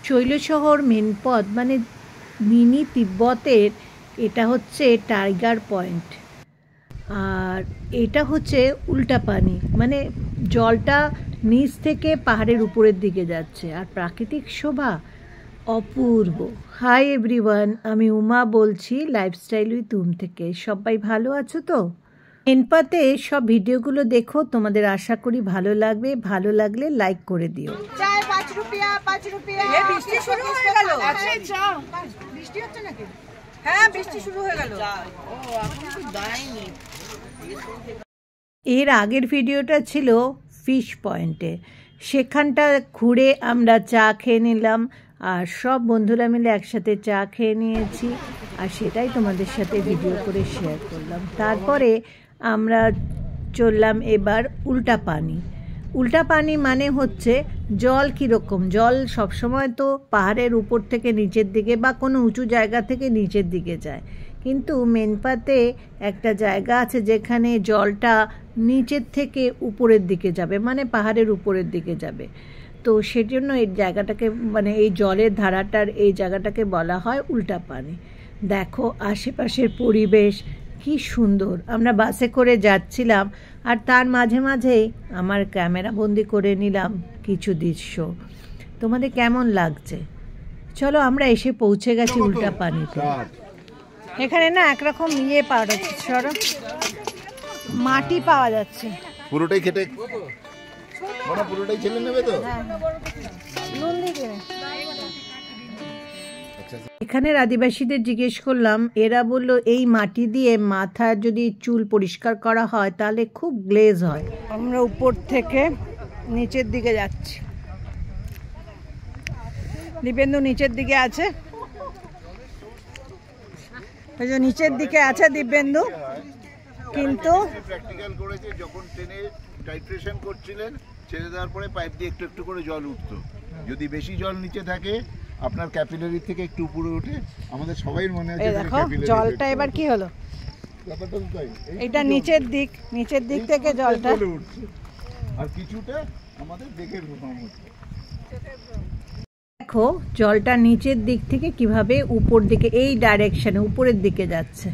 শৈলশহর মেনপথ মানে মিনি তিব্বতের এটা হচ্ছে টাইগার পয়েন্ট। আর এটা হচ্ছে উল্টা পানি, মানে জলটা নিচ থেকে পাহাড়ের উপরের দিকে যাচ্ছে, আর প্রাকৃতিক শোভা অপূর্ব। হাই এভরিওয়ান, আমি উমা বলছি লাইফস্টাইল উইথ উম থেকে। সবাই ভালো আছো তো? মেনপাতে সব ভিডিওগুলো দেখো, তোমাদের আশা করি ভালো লাগবে। ভালো লাগলে লাইক করে দিও। চায় 5 রুপিয়া 5 রুপিয়া। এই বৃষ্টি শুরু হয়ে গেল। আচ্ছা বৃষ্টি হচ্ছে নাকি? হ্যাঁ বৃষ্টি শুরু হয়ে গেল। ও এখন তো দাইনি। এর আগের ভিডিওটা ছিল ফিশ পয়েন্টে, সেখানটা ঘুরে আমরা চা খেয়ে নিলাম, আর সব বন্ধুরা মিলে একসাথে চা খেয়ে নিয়েছি, আর সেটাই তোমাদের সাথে ভিডিও করে শেয়ার করলাম। তারপরে আমরা চললাম এবার উল্টা পানি। উল্টা পানি মানে হচ্ছে জল কীরকম, জল সবসময় তো পাহাড়ের উপর থেকে নিচের দিকে বা কোনো উঁচু জায়গা থেকে নিচের দিকে যায়, কিন্তু মেনপাতে একটা জায়গা আছে যেখানে জলটা নিচের থেকে উপরের দিকে যাবে, মানে পাহাড়ের উপরের দিকে যাবে। তো সেজন্য এই জায়গাটাকে, মানে এই জলের ধারাটার এই জায়গাটাকে বলা হয় উল্টা পানি। দেখো আশেপাশের পরিবেশ কি সুন্দর। আমরা বাসে করে যাচ্ছিলাম, আর তার মাঝে মাঝেই আমার ক্যামেরা বন্দি করে নিলাম কিছু দৃশ্য। তোমাদের কেমন লাগছে? চলো, আমরা এসে পৌঁছে গেছি উল্টা পানিতে। এখানে না একরকম পাওয়া যাচ্ছে, সরো মাটি পাওয়া যাচ্ছে। পুরোটাই খেটে মানে পুরোটাই ছেলে নেবে তো। এখানের আদিবাসীদের জিজ্ঞেস করলাম, এরা বলল এই মাটি দিয়ে মাথা যদি চুল পরিষ্কার করা হয় তাহলে খুব গ্লেজ হয়। আমরা উপর থেকে নিচের দিকে যাচ্ছি। দীপেন্দু নিচের দিকে আছে, ওই যে নিচের দিকে আছে দীপেন্দু। কিন্তু প্র্যাকটিক্যাল করেছে, যখন ট্রেনে টাইট্রেশন করছিলেন ছেড়ে দেওয়ার পরে পাইপ দিয়ে একটু একটু করে জল উঠতো। যদি বেশি জল নিচে থাকে আপনার ক্যাপিলারি থেকে একটু উপরে ওঠে। আমাদের সবাই মনে আছে দেখো জলটা এবার কি হলো, এটা নিচের দিক, নিচের দিক থেকে জলটা উঠছে, আর কিছুটা আমাদের দেখে প্রথম হচ্ছে। দেখো জলটা নিচের দিক থেকে কিভাবে উপর দিকে, এই ডাইরেকশনে উপরের দিকে যাচ্ছে।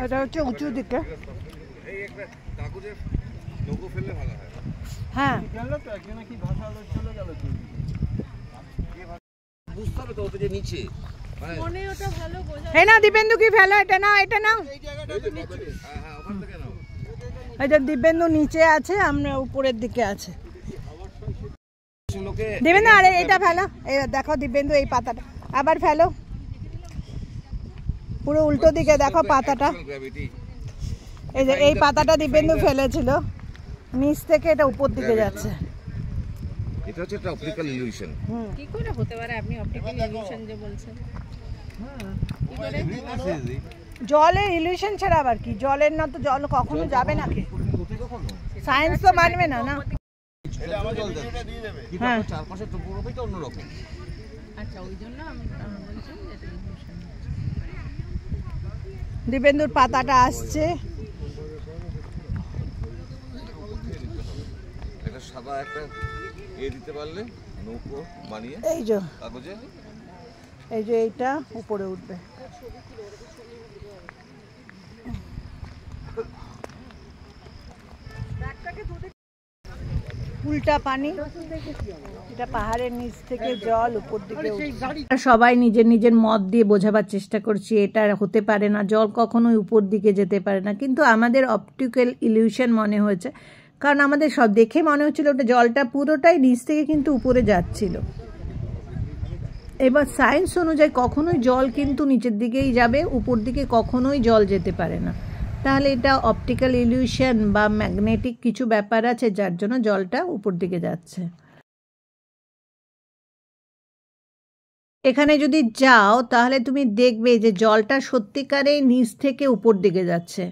এটা হচ্ছে উঁচু দিকে। হ্যাঁ এই না দীপেন্দু কি ফেলো, এটা না, এটা না, এটা দীপেন্দু নিচে আছে, আমরা উপরের দিকে আছে। দীপেন্দু আরে এটা ফেলো, এবার দেখো দীপেন্দু এই পাতাটা আবার ফেলো, পুরো উল্টো দিকে দেখো পাতাটা। এই যে এই পাতাটা দীপেন্দু ফেলেছিল, নিচ থেকে এটা উপর দিকে যাচ্ছে। এটা হচ্ছে একটা অপটিক্যাল ইলিউশন। কি করে হতে পারে আপনি অপটিক্যাল ইলিউশন যে বলছেন? কি করে জলের ইলিউশন ছাড়া আবার কি? জলের না তো জল কখনো যাবে না, কি সায়েন্স তো মানবে না। না এটা আমাদের ভিডিওটা দিয়ে দেবে, হ্যাঁ চারপাশে টোপোগ্রাফিটা অন্যরকম। আচ্ছা ওই জন্য আমরা বলছি এটা ইলিউশন। দীপেন্দুর পাতাটা আসছে। একটা সাদা একটা দিতে পারলে নৌকো বানিয়ে এই যে কাগজে, এই যে এইটা উপরে উঠবে। উল্টা পানি, এটা পাহাড়ের নিচ থেকে জল উপর দিকে উঠছে। সবাই নিজের নিজের মত দিয়ে বোঝাবার চেষ্টা করছি, এটা হতে পারে না, জল কখনোই উপর দিকে যেতে পারে না। কিন্তু আমাদের অপটিক্যাল ইলিউশন মনে হয়েছে, কারণ আমাদের সব দেখে মনে হচ্ছিল ওটা জলটা পুরোটাই নিচ থেকে কিন্তু উপরে যাচ্ছিল। এবার সায়েন্স অনুযায়ী কখনোই জল কিন্তু নিচের দিকেই যাবে, উপর দিকে কখনোই জল যেতে পারে না। তাহলে এটা অপটিক্যাল ইলিউশন বা ম্যাগনেটিক কিছু ব্যাপার আছে, যার জন্য জলটা উপর দিকে যাচ্ছে। এখানে যদি যাও তাহলে তুমি দেখবে যে জলটা সত্যিকারেই নিচ থেকে উপর দিকে যাচ্ছে,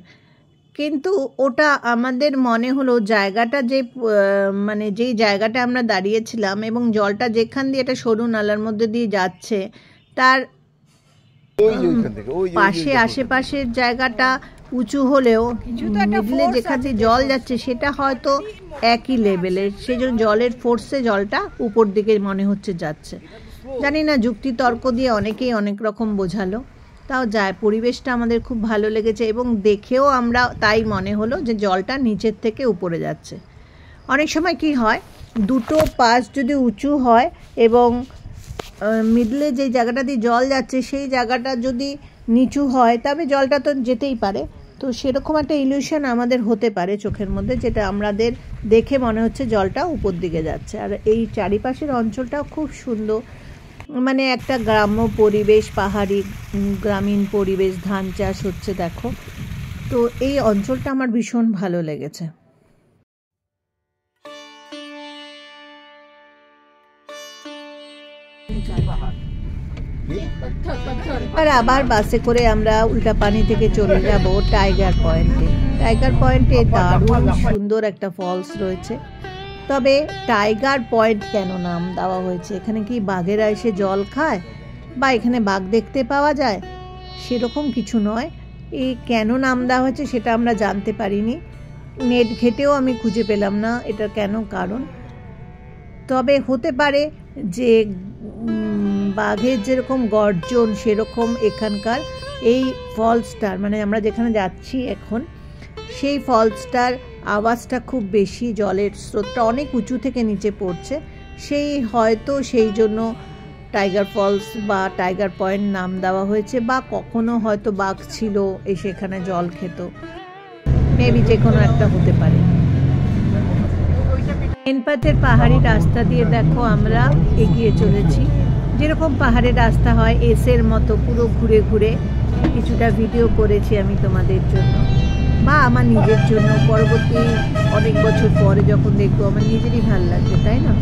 কিন্তু ওটা আমাদের মনে হলো জায়গাটা যে মানে যেই জায়গাটা আমরা দাঁড়িয়েছিলাম এবং জলটা যেখান দিয়ে একটা সরু নালার মধ্যে দিয়ে যাচ্ছে তার পাশে আশেপাশের জায়গাটা উঁচু হলেও মিডলে যেখান থেকে জল যাচ্ছে সেটা হয়তো একই লেভেলের, সেই জন্য জলের ফোর্সে জলটা উপর দিকে মনে হচ্ছে যাচ্ছে। জানি না, যুক্তি তর্ক দিয়ে অনেকেই অনেক রকম বোঝালো, তাও যায়। পরিবেশটা আমাদের খুব ভালো লেগেছে এবং দেখেও আমরা তাই মনে হলো যে জলটা নিচের থেকে উপরে যাচ্ছে। অনেক সময় কি হয়, দুটো পাশ যদি উঁচু হয় এবং মিডলে যে জায়গাটা দিয়ে জল যাচ্ছে সেই জায়গাটা যদি নিচু হয় তবে জলটা তো যেতেই পারে। তো সেরকম একটা ইলিউশন আমাদের হতে পারে চোখের মধ্যে, যেটা আমাদের দেখে মনে হচ্ছে জলটা উপর দিকে যাচ্ছে। আর এই চারিপাশের অঞ্চলটাও খুব সুন্দর, মানে একটা গ্রাম্য পরিবেশ, পাহাড়ি গ্রামীণ পরিবেশ, ধান চাষ হচ্ছে দেখো। তো এই অঞ্চলটা আমার ভীষণ ভালো লেগেছে। আর আবার বাসে করে আমরা উল্টাপানি থেকে চলে যাব টাইগার পয়েন্টে। টাইগার পয়েন্টে দারুণ সুন্দর একটা ফলস রয়েছে। তবে টাইগার পয়েন্ট কেন নাম দেওয়া হয়েছে, এখানে কি বাঘেরা এসে জল খায় বা এখানে বাঘ দেখতে পাওয়া যায়, সেরকম কিছু নয়। এই কেন নাম দেওয়া হয়েছে সেটা আমরা জানতে পারিনি, নেট ঘেটেও আমি খুঁজে পেলাম না এটা কেন কারণ। তবে হতে পারে যে বাঘের যেরকম গর্জন সেরকম এখানকার এই ফলসটার, মানে আমরা যেখানে যাচ্ছি এখন সেই ফলসটার আওয়াজটা খুব বেশি, জলের স্রোতটা অনেক উঁচু থেকে নিচে পড়ছে, সেই হয়তো সেই জন্য টাইগার ফলস বা টাইগার পয়েন্ট নাম দেওয়া হয়েছে। বা কখনো হয়তো বাঘ ছিল এসে এখানে জল খেত, মেবি যে কোনো একটা হতে পারে। মেনপাথের পাহাড়ি রাস্তা দিয়ে দেখো আমরা এগিয়ে চলেছি, যেরকম পাহাড়ের রাস্তা হয় এসের মতো পুরো ঘুরে ঘুরে। কিছুটা ভিডিও করেছি আমি তোমাদের জন্য বা আমার নিজের জন্য, পরবর্তী অনেক বছর পরে যখন দেখবো আমার নিজেরই ভালো লাগবে, তাই না?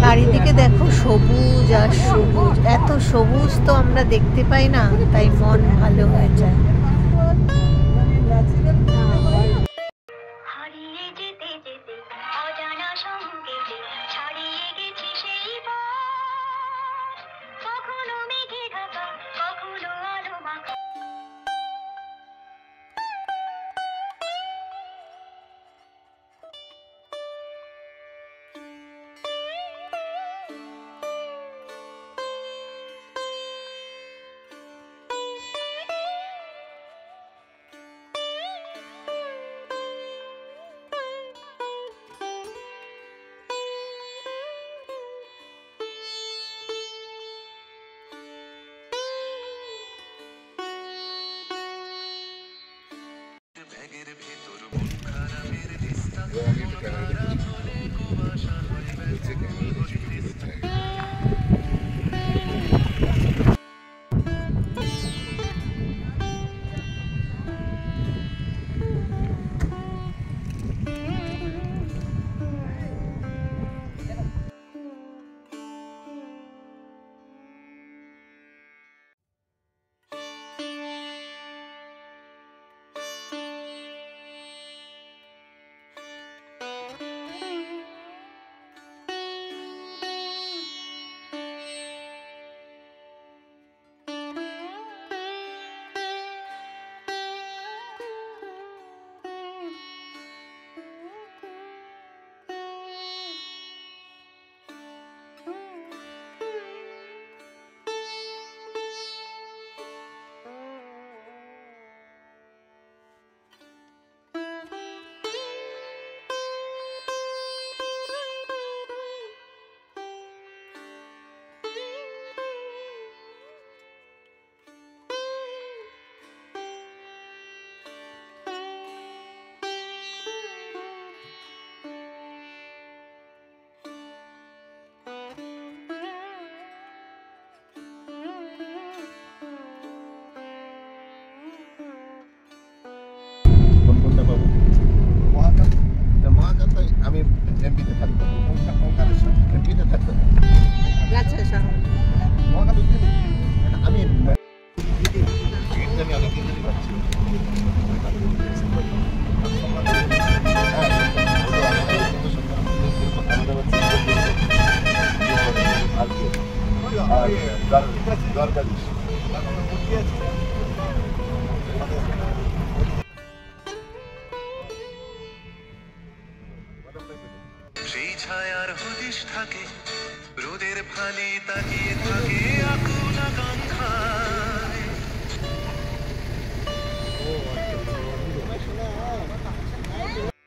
চারিদিকে দেখো সবুজ আর সবুজ, এত সবুজ তো আমরা দেখতে পাই না, তাই মন ভালো হয়ে যায়। ছায়ার হদিশ থাকে, রোদের ফালি তাকিয়ে থাকে আকুল আকাঙ্ক্ষায়।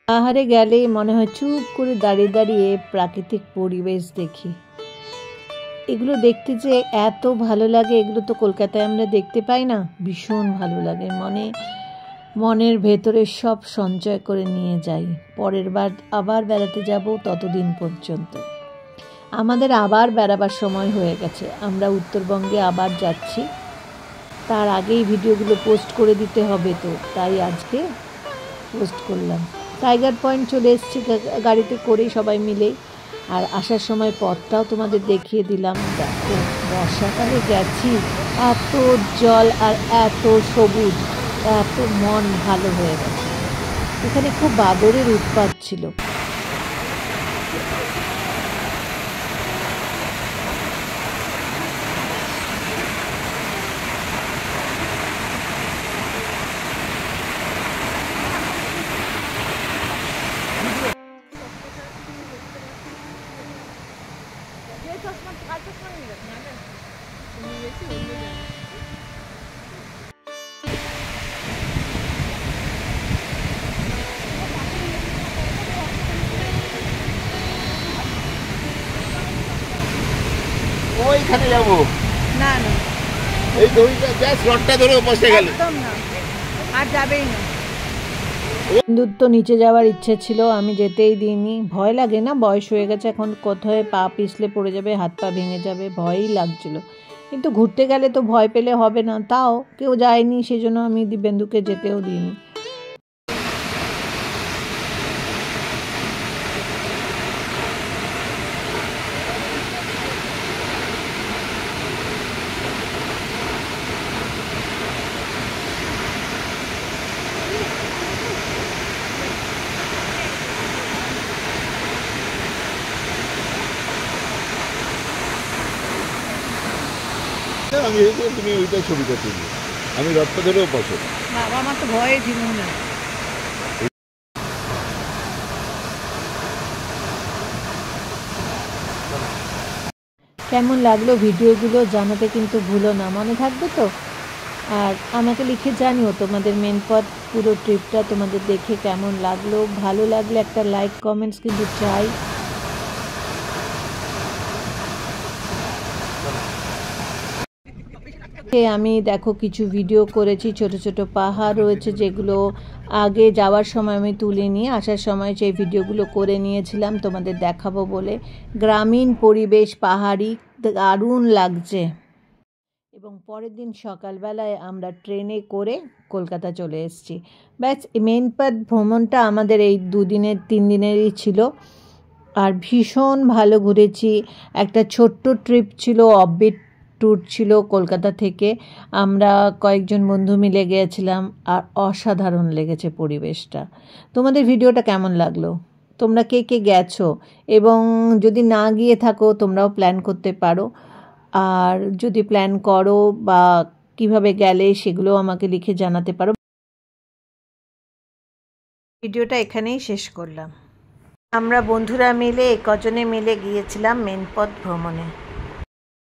পাহাড়ে গেলে মনে হয় চুপ করে দাঁড়িয়ে দাঁড়িয়ে প্রাকৃতিক পরিবেশ দেখি। এগুলো দেখতে যে এত ভালো লাগে, এগুলো তো কলকাতায় আমরা দেখতে পাই না। ভীষণ ভালো লাগে, মনের ভেতরে সব সঞ্চয় করে নিয়ে যাই। পরের বার আবার বেড়াতে যাব, ততদিন পর্যন্ত। আমাদের আবার বেড়াবার সময় হয়ে গেছে, আমরা উত্তরবঙ্গে আবার যাচ্ছি। তার আগেই ভিডিওগুলো পোস্ট করে দিতে হবে, তো তাই আজকে পোস্ট করলাম। টাইগার পয়েন্ট চলে এসেছি গাড়িতে করেই সবাই মিলে, আর আসার সময় পথটাও তোমাদের দেখিয়ে দিলাম। দেখো বর্ষাকালে গেছি, এত জল আর এত সবুজ, এত মন ভালো হয়ে গেছে। এখানে খুব বাদরের উৎপাত ছিল। ওইখানে যাবো না না, এই দড়িটা জাস্ট রডটা ধরে বসে গেল, একদম না, আর যাবেই না। বন্ধুর তো নিচে যাওয়ার ইচ্ছে ছিল, আমি যেতেই দিইনি। ভয় লাগে না, বয়স হয়ে গেছে, এখন কোথায় পা পিছলে পড়ে যাবে, হাত পা ভেঙে যাবে, ভয়ই লাগছিল। কিন্তু ঘুরতে গেলে তো ভয় পেলে হবে না, তাও কেউ যায়নি, সেজন্য আমি দিব্যেন্দুকে যেতেও দিইনি। আমি তুমি ওইটা ছবিটা তুলবে, আমি রডটা ধরেও বসো। বাবা আমার তো ভয়ে ছিল না। কেমন লাগলো ভিডিওগুলো জানাতে কিন্তু ভুলো না, মনে থাকবে তো। আর আমাকে লিখে জানিও তোমাদের মেন পথ পুরো ট্রিপটা তোমাদের দেখে কেমন লাগলো। ভালো লাগলে একটা লাইক কমেন্টস কিন্তু চাই। আমি দেখো কিছু ভিডিও করেছি, ছোট ছোট পাহাড় রয়েছে যেগুলো আগে যাওয়ার সময় আমি তুলিনি, আসার সময় সেই ভিডিওগুলো করে নিয়েছিলাম তোমাদের দেখাবো বলে। গ্রামীণ পরিবেশ, পাহাড়ি, দারুণ লাগছে। এবং পরের দিন সকালবেলায় আমরা ট্রেনে করে কলকাতা চলে এসেছি। ব্যাস মেন পথ ভ্রমণটা আমাদের এই 2 দিনের 3 দিনেরই ছিল, আর ভীষণ ভালো ঘুরেছি। একটা ছোট্ট ট্রিপ ছিল, অফবিট ট্যুর ছিল কলকাতা থেকে। আমরা কয়েকজন বন্ধু মিলে গিয়েছিলাম, আর অসাধারণ লেগেছে পরিবেশটা। তোমাদের ভিডিওটা কেমন লাগলো? তোমরা কে কে গেছো? এবং যদি না গিয়ে থাকো তোমরাও প্ল্যান করতে পারো, আর যদি প্ল্যান করো বা কিভাবে গেলে সেগুলো আমাকে লিখে জানাতে পারো। ভিডিওটা এখানেই শেষ করলাম। আমরা বন্ধুরা মিলে কজনে মিলে গিয়েছিলাম মেন পথ ভ্রমণে।